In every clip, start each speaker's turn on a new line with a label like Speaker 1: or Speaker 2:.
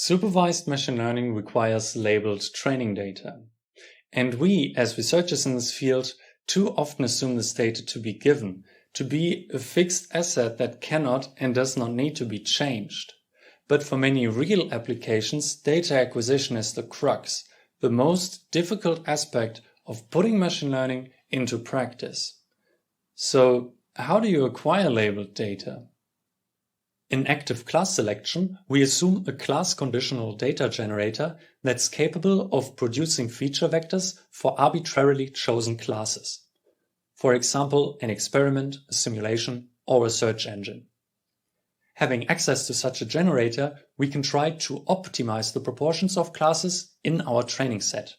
Speaker 1: Supervised machine learning requires labeled training data. And we, as researchers in this field, too often assume this data to be given, to be a fixed asset that cannot and does not need to be changed. But for many real applications, data acquisition is the crux, the most difficult aspect of putting machine learning into practice. So, how do you acquire labeled data? In active class selection, we assume a class-conditional data generator that's capable of producing feature vectors for arbitrarily chosen classes. For example, an experiment, a simulation, or a search engine. Having access to such a generator, we can try to optimize the proportions of classes in our training set.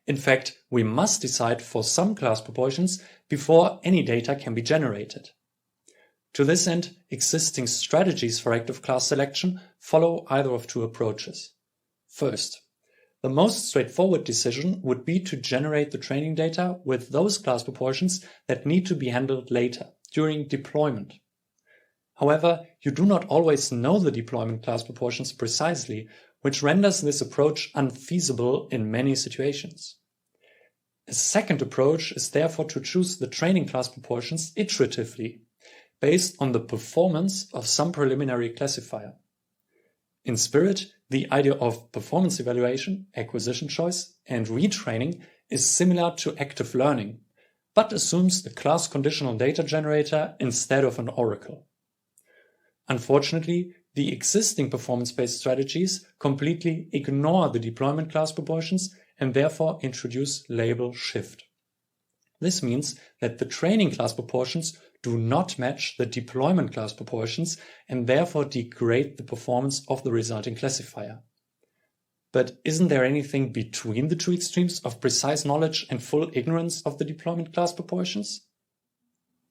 Speaker 1: In fact, we must decide for some class proportions before any data can be generated. To this end, existing strategies for active class selection follow either of two approaches. First, the most straightforward decision would be to generate the training data with those class proportions that need to be handled later, during deployment. However, you do not always know the deployment class proportions precisely, which renders this approach unfeasible in many situations. A second approach is therefore to choose the training class proportions iteratively, based on the performance of some preliminary classifier. In spirit, the idea of performance evaluation, acquisition choice, and retraining is similar to active learning, but assumes a class-conditional data generator instead of an oracle. Unfortunately, the existing performance-based strategies completely ignore the deployment class proportions and therefore introduce label shift. This means that the training class proportions do not match the deployment class proportions and therefore degrade the performance of the resulting classifier. But isn't there anything between the two extremes of precise knowledge and full ignorance of the deployment class proportions?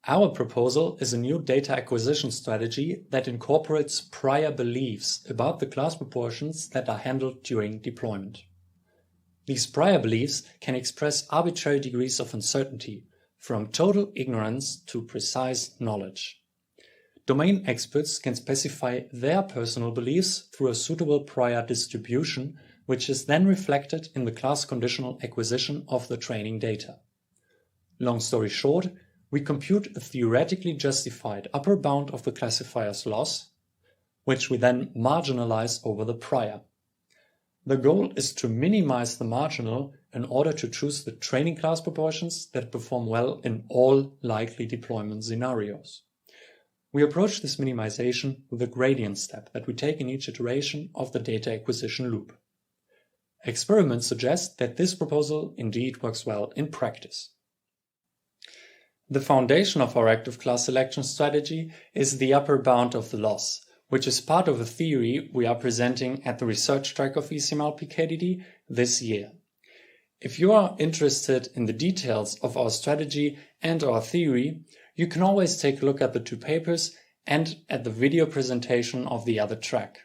Speaker 1: Our proposal is a new data acquisition strategy that incorporates prior beliefs about the class proportions that are handled during deployment. These prior beliefs can express arbitrary degrees of uncertainty, from total ignorance to precise knowledge. Domain experts can specify their personal beliefs through a suitable prior distribution, which is then reflected in the class-conditional acquisition of the training data. Long story short, we compute a theoretically justified upper bound of the classifier's loss, which we then marginalize over the prior. The goal is to minimize the marginal in order to choose the training class proportions that perform well in all likely deployment scenarios. We approach this minimization with a gradient step that we take in each iteration of the data acquisition loop. Experiments suggest that this proposal indeed works well in practice. The foundation of our active class selection strategy is the upper bound of the loss, which is part of a theory we are presenting at the research track of ECML-PKDD this year. If you are interested in the details of our strategy and our theory, you can always take a look at the two papers and at the video presentation of the other track.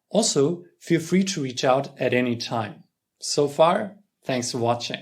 Speaker 1: Also, feel free to reach out at any time. So far, thanks for watching.